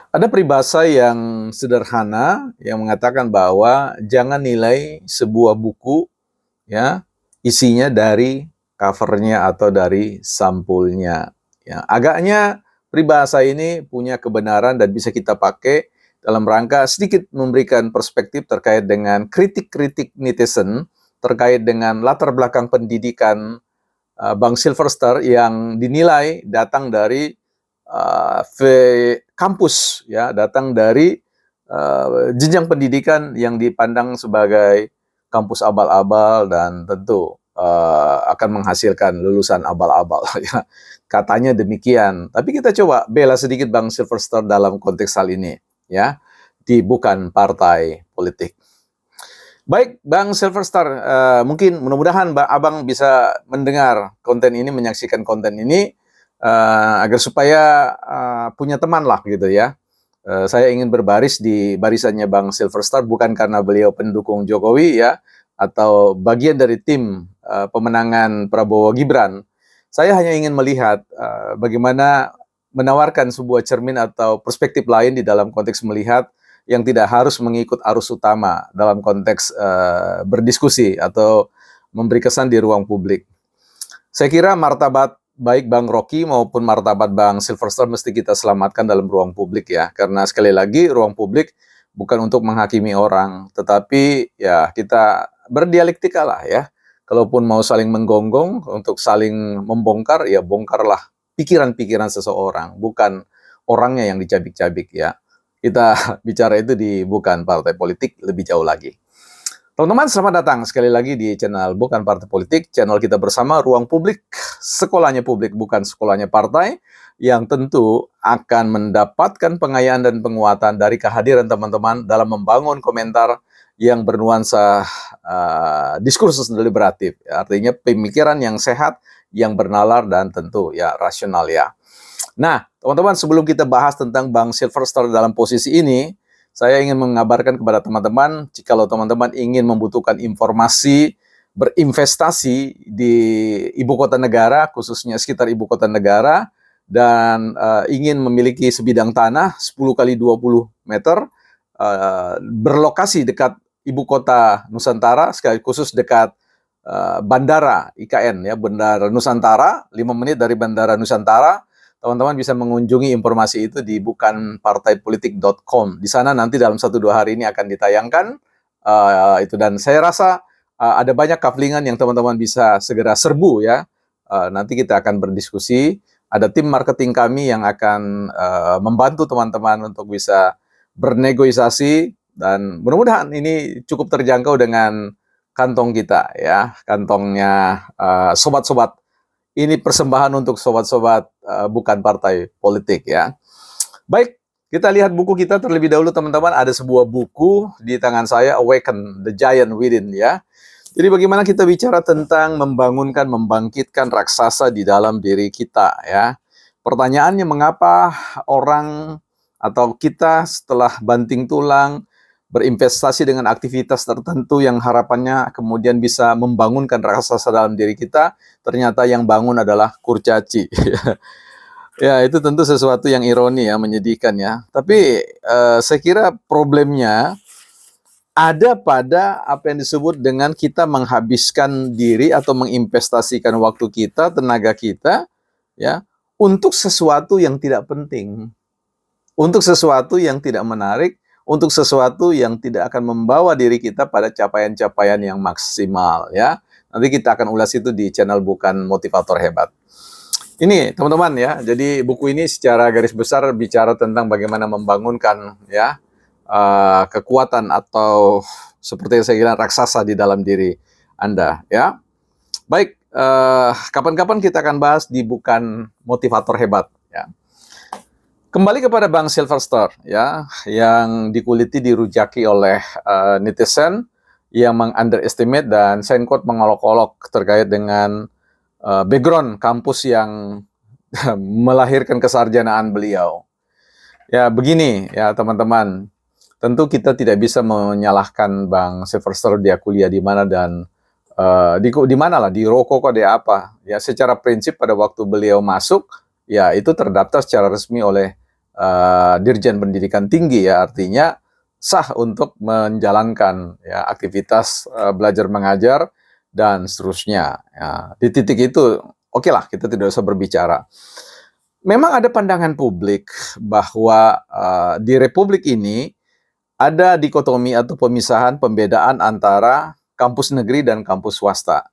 Ada peribahasa yang sederhana yang mengatakan bahwa jangan nilai sebuah buku ya isinya dari covernya atau dari sampulnya. Ya, agaknya peribahasa ini punya kebenaran dan bisa kita pakai dalam rangka sedikit memberikan perspektif terkait dengan kritik-kritik netizen terkait dengan latar belakang pendidikan Bang Silverster yang dinilai datang dari kampus ya, datang dari jenjang pendidikan yang dipandang sebagai kampus abal-abal dan tentu akan menghasilkan lulusan abal-abal ya. Katanya demikian. Tapi kita coba bela sedikit Bang Silverster dalam konteks hal ini ya. Di bukan partai politik. Baik, Bang Silverstar, mungkin mudah-mudahan Abang bisa mendengar konten ini, menyaksikan konten ini, agar supaya punya teman lah gitu ya. Saya ingin berbaris di barisannya Bang Silverstar bukan karena beliau pendukung Jokowi ya, atau bagian dari tim pemenangan Prabowo Gibran. Saya hanya ingin melihat bagaimana menawarkan sebuah cermin atau perspektif lain di dalam konteks melihat yang tidak harus mengikut arus utama dalam konteks berdiskusi atau memberi kesan di ruang publik. Saya kira martabat baik Bang Rocky maupun martabat Bang Silverstone mesti kita selamatkan dalam ruang publik ya. Karena sekali lagi ruang publik bukan untuk menghakimi orang, tetapi ya kita berdialektika lah ya. Kalaupun mau saling menggonggong untuk saling membongkar, ya bongkarlah pikiran-pikiran seseorang, bukan orangnya yang dicabik-cabik ya. Kita bicara itu di bukan partai politik lebih jauh lagi. Teman-teman, selamat datang sekali lagi di channel Bukan Partai Politik, channel kita bersama Ruang Publik, sekolahnya publik bukan sekolahnya partai, yang tentu akan mendapatkan pengayaan dan penguatan dari kehadiran teman-teman dalam membangun komentar yang bernuansa diskursus deliberatif, ya, artinya pemikiran yang sehat, yang bernalar dan tentu ya rasional ya. Nah, teman-teman, sebelum kita bahas tentang Bang Silverstar dalam posisi ini, saya ingin mengabarkan kepada teman-teman, jikalau teman-teman ingin membutuhkan informasi berinvestasi di ibu kota negara, khususnya sekitar ibu kota negara, dan ingin memiliki sebidang tanah 10 kali 20 meter, berlokasi dekat ibu kota Nusantara, sekali khusus dekat Bandara IKN, ya, Bandara Nusantara, 5 menit dari Bandara Nusantara. Teman-teman bisa mengunjungi informasi itu di bukanpartaipolitik.com. Di sana nanti dalam 1-2 hari ini akan ditayangkan itu, dan saya rasa ada banyak kaflingan yang teman-teman bisa segera serbu ya. Nanti kita akan berdiskusi. Ada tim marketing kami yang akan membantu teman-teman untuk bisa bernegosiasi, dan mudah-mudahan ini cukup terjangkau dengan kantong kita ya, kantongnya sobat-sobat. Ini persembahan untuk sobat-sobat bukan partai politik ya. Baik, kita lihat buku kita terlebih dahulu teman-teman. Ada sebuah buku di tangan saya, Awaken the Giant Within ya. Jadi bagaimana kita bicara tentang membangunkan, membangkitkan raksasa di dalam diri kita ya. Pertanyaannya, mengapa orang atau kita setelah banting tulang berinvestasi dengan aktivitas tertentu yang harapannya kemudian bisa membangunkan raksasa dalam diri kita, ternyata yang bangun adalah kurcaci. Ya, itu tentu sesuatu yang ironi ya, menyedihkan ya. Tapi saya kira problemnya ada pada apa yang disebut dengan kita menghabiskan diri atau menginvestasikan waktu kita, tenaga kita ya, untuk sesuatu yang tidak penting, untuk sesuatu yang tidak menarik, untuk sesuatu yang tidak akan membawa diri kita pada capaian-capaian yang maksimal ya. Nanti kita akan ulas itu di channel Bukan Motivator Hebat. Ini teman-teman ya, jadi buku ini secara garis besar bicara tentang bagaimana membangunkan ya kekuatan atau seperti yang saya bilang raksasa di dalam diri Anda ya. Baik, kapan-kapan kita akan bahas di Bukan Motivator Hebat ya. Kembali kepada Bang Silverstar ya, yang dikuliti dirujaki oleh netizen yang meng-underestimate dan quote mengolok-olok terkait dengan background kampus yang melahirkan kesarjanaan beliau. Ya begini ya teman-teman, tentu kita tidak bisa menyalahkan Bang Silverstar dia kuliah di mana dan di mana lah, di Roko kok dia apa. Ya secara prinsip pada waktu beliau masuk, ya itu terdaftar secara resmi oleh Dirjen Pendidikan Tinggi ya, artinya sah untuk menjalankan ya aktivitas belajar mengajar dan seterusnya. Ya, di titik itu oke lah kita tidak usah berbicara. Memang ada pandangan publik bahwa di republik ini ada dikotomi atau pemisahan pembedaan antara kampus negeri dan kampus swasta.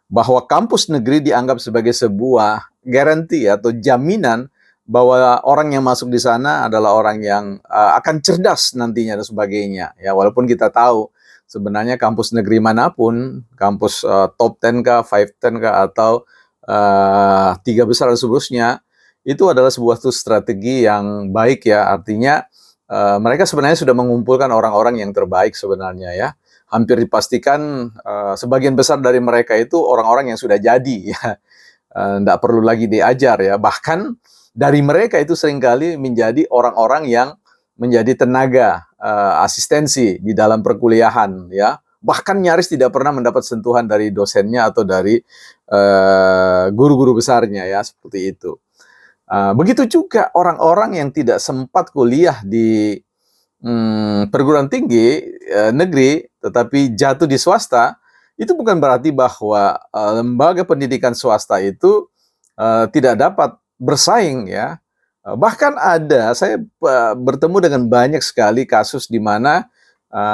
Bahwa kampus negeri dianggap sebagai sebuah garansi atau jaminan bahwa orang yang masuk di sana adalah orang yang akan cerdas nantinya dan sebagainya. Ya, walaupun kita tahu sebenarnya kampus negeri manapun, kampus top 10 kah, 510 kah, atau tiga besar dan seterusnya, itu adalah sebuah strategi yang baik ya. Artinya mereka sebenarnya sudah mengumpulkan orang-orang yang terbaik sebenarnya ya. Hampir dipastikan sebagian besar dari mereka itu orang-orang yang sudah jadi ya. Tidak perlu lagi diajar ya. Bahkan dari mereka itu seringkali menjadi orang-orang yang menjadi tenaga asistensi di dalam perkuliahan ya. Bahkan nyaris tidak pernah mendapat sentuhan dari dosennya atau dari guru-guru besarnya ya, seperti itu. Begitu juga orang-orang yang tidak sempat kuliah di perguruan tinggi negeri, tetapi jatuh di swasta, itu bukan berarti bahwa lembaga pendidikan swasta itu tidak dapat bersaing ya. Bahkan saya bertemu dengan banyak sekali kasus di mana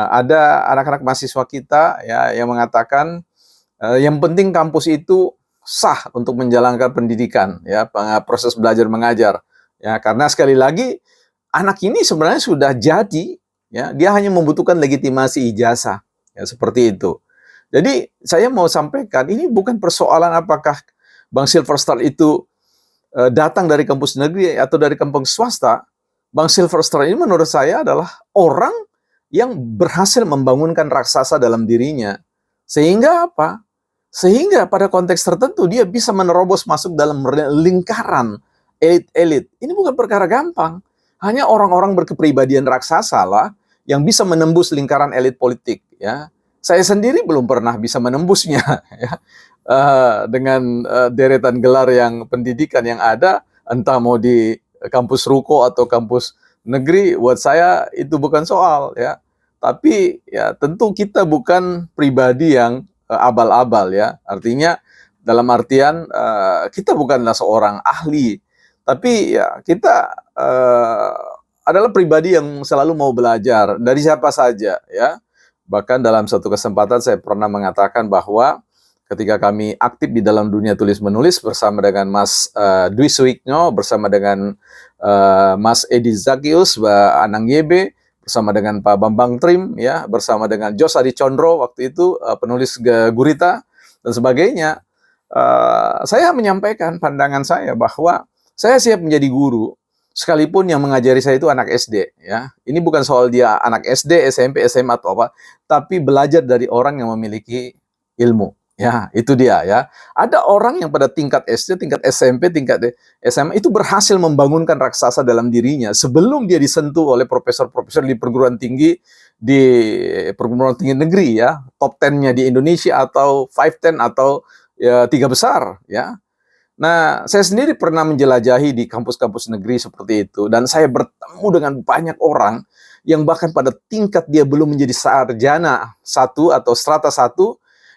ada anak-anak mahasiswa kita ya yang mengatakan yang penting kampus itu sah untuk menjalankan pendidikan ya, proses belajar mengajar ya, karena sekali lagi anak ini sebenarnya sudah jadi ya, dia hanya membutuhkan legitimasi ijazah ya, seperti itu. Jadi saya mau sampaikan ini bukan persoalan apakah Bang Silverstar itu datang dari kampus negeri atau dari kampus swasta. Bang Silverstar ini menurut saya adalah orang yang berhasil membangunkan raksasa dalam dirinya. Sehingga apa? Sehingga pada konteks tertentu dia bisa menerobos masuk dalam lingkaran elit-elit. Ini bukan perkara gampang. Hanya orang-orang berkepribadian raksasa lah yang bisa menembus lingkaran elit politik. Ya, saya sendiri belum pernah bisa menembusnya. Ya. Dengan deretan gelar yang pendidikan yang ada, entah mau di kampus ruko atau kampus negeri, buat saya itu bukan soal. Ya, tapi ya tentu kita bukan pribadi yang abal-abal ya. Artinya dalam artian kita bukanlah seorang ahli, tapi ya kita adalah pribadi yang selalu mau belajar dari siapa saja ya. Bahkan dalam satu kesempatan saya pernah mengatakan bahwa ketika kami aktif di dalam dunia tulis-menulis bersama dengan Mas Dwi Suikno, bersama dengan Mas Edi Zakius, Anang Yebe, bersama dengan Pak Bambang Trim, ya, bersama dengan Jos Adi Condro waktu itu penulis Gurita dan sebagainya. Saya menyampaikan pandangan saya bahwa saya siap menjadi guru, sekalipun yang mengajari saya itu anak SD. Ya, ini bukan soal dia anak SD, SMP, SMA atau apa, tapi belajar dari orang yang memiliki ilmu. Ya, itu dia ya. Ada orang yang pada tingkat SD, tingkat SMP, tingkat SMA itu berhasil membangunkan raksasa dalam dirinya sebelum dia disentuh oleh profesor-profesor di perguruan tinggi negeri ya, top 10-nya di Indonesia atau 510 atau ya, tiga besar ya. Nah, saya sendiri pernah menjelajahi di kampus-kampus negeri seperti itu dan saya bertemu dengan banyak orang yang bahkan pada tingkat dia belum menjadi sarjana 1 atau strata 1,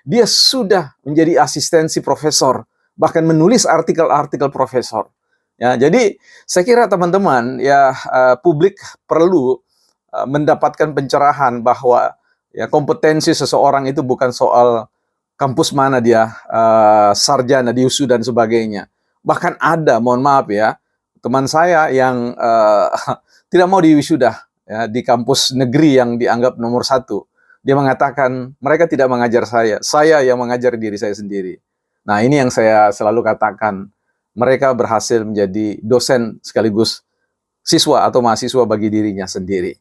dia sudah menjadi asistensi profesor, bahkan menulis artikel-artikel profesor. Ya, jadi saya kira teman-teman ya publik perlu mendapatkan pencerahan bahwa ya kompetensi seseorang itu bukan soal kampus mana dia sarjana, diusu dan sebagainya. Bahkan ada, mohon maaf ya, teman saya yang tidak mau diwisuda ya, di kampus negeri yang dianggap nomor 1. Dia mengatakan, mereka tidak mengajar saya yang mengajar diri saya sendiri. Nah, ini yang saya selalu katakan, mereka berhasil menjadi dosen sekaligus siswa atau mahasiswa bagi dirinya sendiri.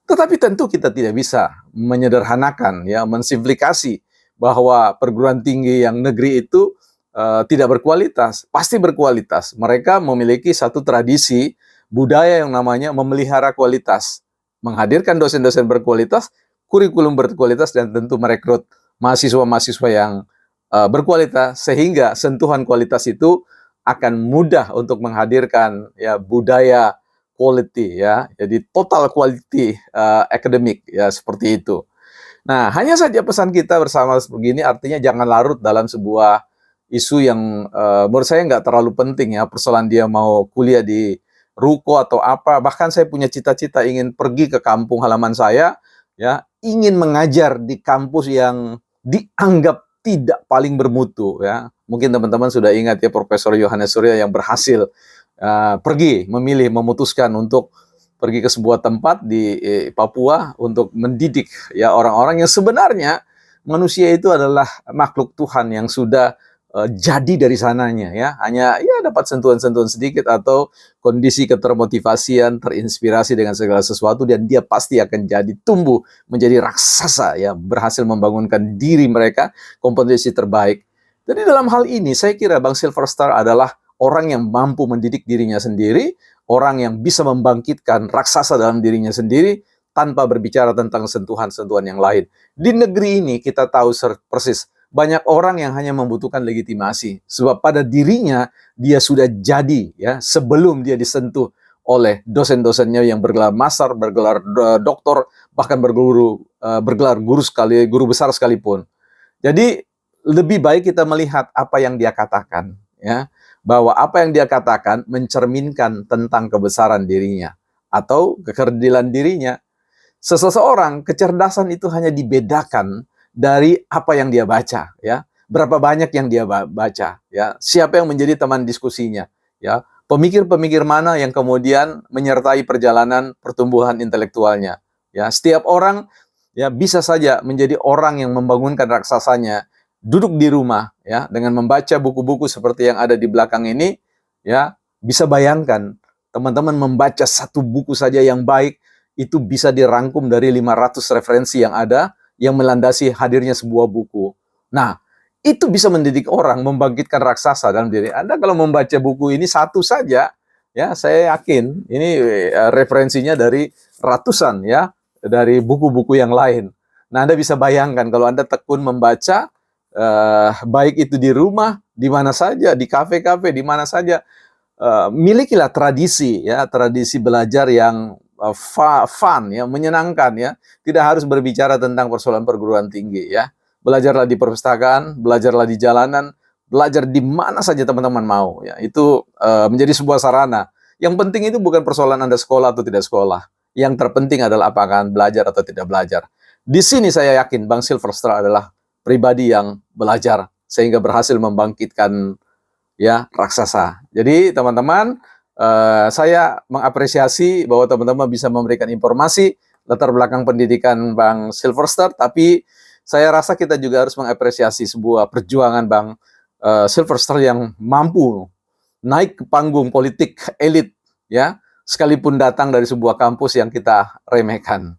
Tetapi tentu kita tidak bisa menyederhanakan, ya, mensimplifikasi bahwa perguruan tinggi yang negeri itu tidak berkualitas. Pasti berkualitas. Mereka memiliki satu tradisi budaya yang namanya memelihara kualitas. Menghadirkan dosen-dosen berkualitas, kurikulum berkualitas, dan tentu merekrut mahasiswa-mahasiswa yang berkualitas, sehingga sentuhan kualitas itu akan mudah untuk menghadirkan ya budaya quality ya. Jadi total quality academic ya, seperti itu. Nah, hanya saja pesan kita bersama begini artinya jangan larut dalam sebuah isu yang menurut saya nggak terlalu penting ya, persoalan dia mau kuliah di ruko atau apa. Bahkan saya punya cita-cita ingin pergi ke kampung halaman saya, ya, ingin mengajar di kampus yang dianggap tidak paling bermutu ya. Mungkin teman-teman sudah ingat ya Profesor Yohanes Surya yang berhasil pergi, memilih, memutuskan untuk pergi ke sebuah tempat di Papua untuk mendidik ya orang-orang yang sebenarnya manusia itu adalah makhluk Tuhan yang sudah jadi dari sananya ya, hanya ya dapat sentuhan-sentuhan sedikit atau kondisi ketermotivasian, terinspirasi dengan segala sesuatu dan dia pasti akan jadi tumbuh menjadi raksasa ya, berhasil membangunkan diri mereka kompetensi terbaik. Jadi dalam hal ini saya kira Bang Silverstar adalah orang yang mampu mendidik dirinya sendiri, orang yang bisa membangkitkan raksasa dalam dirinya sendiri tanpa berbicara tentang sentuhan-sentuhan yang lain. Di negeri ini kita tahu persis banyak orang yang hanya membutuhkan legitimasi sebab pada dirinya dia sudah jadi ya sebelum dia disentuh oleh dosen-dosennya yang bergelar master, bergelar doktor, bahkan bergelar guru besar sekalipun. Jadi lebih baik kita melihat apa yang dia katakan ya, bahwa apa yang dia katakan mencerminkan tentang kebesaran dirinya atau kekerdilan dirinya. Seseorang kecerdasan itu hanya dibedakan dari apa yang dia baca ya. Berapa banyak yang dia baca ya. Siapa yang menjadi teman diskusinya ya. Pemikir-pemikir mana yang kemudian menyertai perjalanan pertumbuhan intelektualnya ya. Setiap orang ya bisa saja menjadi orang yang membangunkan raksasanya duduk di rumah ya dengan membaca buku-buku seperti yang ada di belakang ini ya. Bisa bayangkan teman-teman membaca satu buku saja yang baik itu bisa dirangkum dari 500 referensi yang ada yang melandasi hadirnya sebuah buku. Nah, itu bisa mendidik orang, membangkitkan raksasa dalam diri Anda. Kalau membaca buku ini satu saja, ya saya yakin ini referensinya dari ratusan ya, dari buku-buku yang lain. Nah, Anda bisa bayangkan kalau Anda tekun membaca, baik itu di rumah, di mana saja, di kafe-kafe, di mana saja, milikilah tradisi ya, tradisi belajar yang fun ya, menyenangkan ya. Tidak harus berbicara tentang persoalan perguruan tinggi ya. Belajarlah di perpustakaan, belajarlah di jalanan, belajar di mana saja teman-teman mau ya. Itu menjadi sebuah sarana. Yang penting itu bukan persoalan Anda sekolah atau tidak sekolah. Yang terpenting adalah apakah Anda belajar atau tidak belajar. Di sini saya yakin Bang Silverstar adalah pribadi yang belajar sehingga berhasil membangkitkan ya raksasa. Jadi teman-teman, saya mengapresiasi bahwa teman-teman bisa memberikan informasi latar belakang pendidikan Bang Silverstar, tapi saya rasa kita juga harus mengapresiasi sebuah perjuangan Bang Silverstar yang mampu naik ke panggung politik elit, ya, sekalipun datang dari sebuah kampus yang kita remehkan.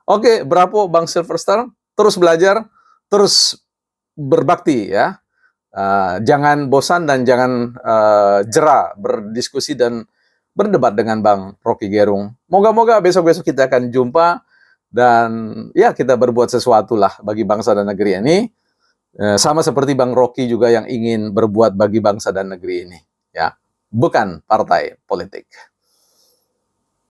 Oke, bravo Bang Silverstar, terus belajar, terus berbakti ya. Jangan bosan dan jangan jera berdiskusi dan berdebat dengan Bang Rocky Gerung. Moga-moga besok-besok kita akan jumpa dan ya kita berbuat sesuatu lah bagi bangsa dan negeri ini. Sama seperti Bang Rocky juga yang ingin berbuat bagi bangsa dan negeri ini. Ya, bukan partai politik.